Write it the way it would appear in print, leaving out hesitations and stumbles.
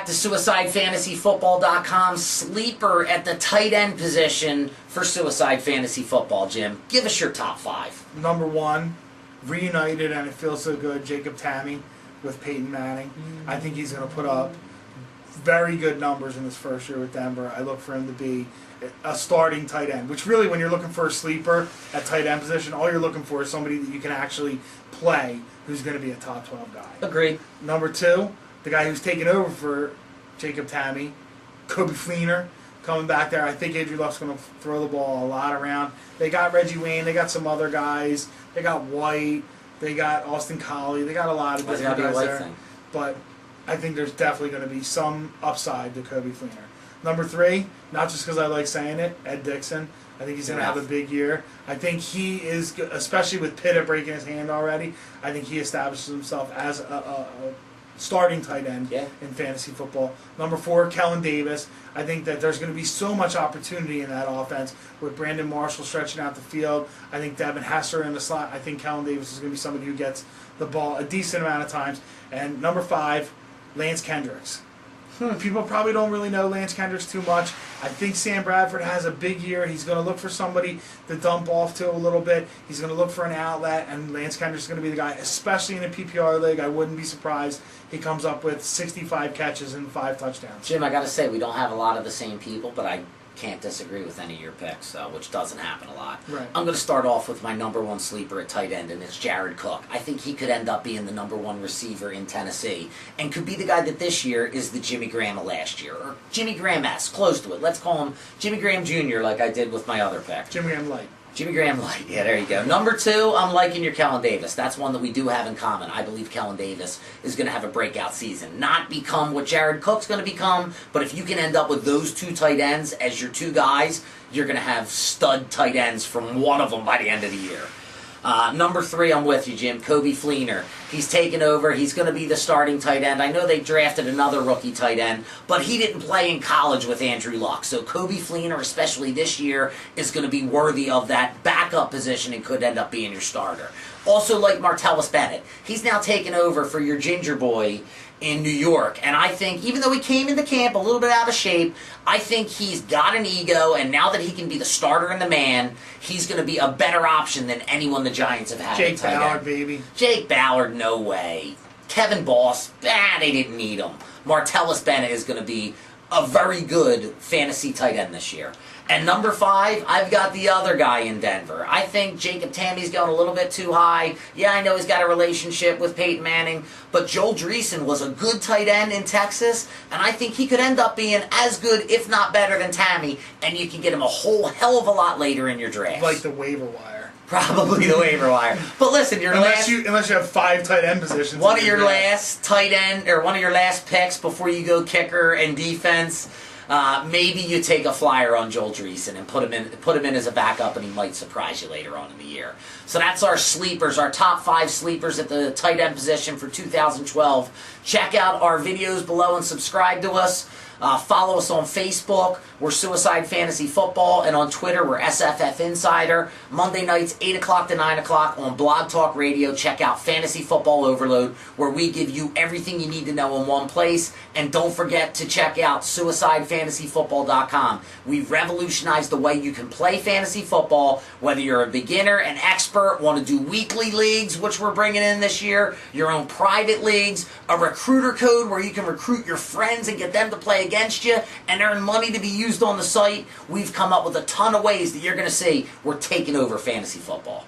back to SuicideFantasyFootball.com. Sleeper at the tight end position for Suicide Fantasy Football. Jim, give us your top 5. Number 1, reunited, and it feels so good, Jacob Tamme with Peyton Manning. I think he's going to put up very good numbers in his first year with Denver. I look for him to be a starting tight end, which really, when you're looking for a sleeper at tight end position, all you're looking for is somebody that you can actually play who's going to be a top 12 guy. Agreed. Number 2, the guy who's taken over for Jacob Tamme, Coby Fleener, coming back there. I think Andrew Luck's going to throw the ball a lot around. They got Reggie Wayne. They got some other guys. They got White. They got Austin Collie. They got a lot of different guys there. Thing? But I think there's definitely going to be some upside to Coby Fleener. Number 3, not just because I like saying it, Ed Dickson. I think he's going to have a big year. I think he is, especially with Pitta breaking his hand already, I think he establishes himself as a starting tight end in fantasy football. Number 4, Kellen Davis. I think that there's going to be so much opportunity in that offense with Brandon Marshall stretching out the field. I think Devin Hester in the slot. I think Kellen Davis is going to be somebody who gets the ball a decent amount of times. And number 5, Lance Kendricks. People probably don't really know Lance Kendricks too much. I think Sam Bradford has a big year. He's going to look for somebody to dump off to a little bit. He's going to look for an outlet, and Lance Kendricks is going to be the guy, especially in a PPR league. I wouldn't be surprised he comes up with 65 catches and 5 touchdowns. Jim, I got to say, we don't have a lot of the same people, but I can't disagree with any of your picks, which doesn't happen a lot. Right. I'm going to start off with my number 1 sleeper at tight end, and it's Jared Cook. I think he could end up being the number 1 receiver in Tennessee, and could be the guy that this year is the Jimmy Graham of last year, or Jimmy Graham-esque, close to it. Let's call him Jimmy Graham Jr. like I did with my other pick. Jimmy Graham Light. Jimmy Graham Light, yeah, there you go. Number 2, I'm liking your Kellen Davis. That's one that we do have in common. I believe Kellen Davis is going to have a breakout season. Not become what Jared Cook's going to become, but if you can end up with those 2 tight ends as your 2 guys, you're going to have stud tight ends from one of them by the end of the year. Number 3, I'm with you, Jim. Coby Fleener. He's taken over. He's going to be the starting tight end. I know they drafted another rookie tight end, but he didn't play in college with Andrew Luck. So Coby Fleener, especially this year, is going to be worthy of that backup position and could end up being your starter. Also like Martellus Bennett. He's now taken over for your ginger boy in New York. And I think, even though he came into camp a little bit out of shape, I think he's got an ego, and now that he can be the starter and the man, he's going to be a better option than anyone the Giants have had. Jake Ballard, baby. Jake Ballard, no way. Kevin Boss, they didn't need him. Martellus Bennett is going to be a very good fantasy tight end this year. And number 5, I've got the other guy in Denver. I think Jacob Tamme's going a little bit too high. Yeah, I know he's got a relationship with Peyton Manning, but Joel Dreesen was a good tight end in Texas, and I think he could end up being as good, if not better, than Tamme, and you can get him a whole hell of a lot later in your draft. Like the waiver wire. Probably the waiver wire. But listen, unless you have 5 tight end positions. One of your last tight end, or one of your last picks before you go kicker and defense. Maybe you take a flyer on Joel Dreesen and put him in as a backup, and he might surprise you later on in the year. So that's our sleepers, our top 5 sleepers at the tight end position for 2012. Check out our videos below and subscribe to us. Follow us on Facebook. We're Suicide Fantasy Football, and on Twitter, we're SFF Insider. Monday nights, 8 o'clock to 9 o'clock on Blog Talk Radio. Check out Fantasy Football Overload, where we give you everything you need to know in one place. And don't forget to check out SuicideFantasyFootball.com. We've revolutionized the way you can play fantasy football, whether you're a beginner, an expert, want to do weekly leagues, which we're bringing in this year, your own private leagues, a recruiter code where you can recruit your friends and get them to play against you and earn money to be used on the site. We've come up with a ton of ways that you're going to see we're taking over fantasy football.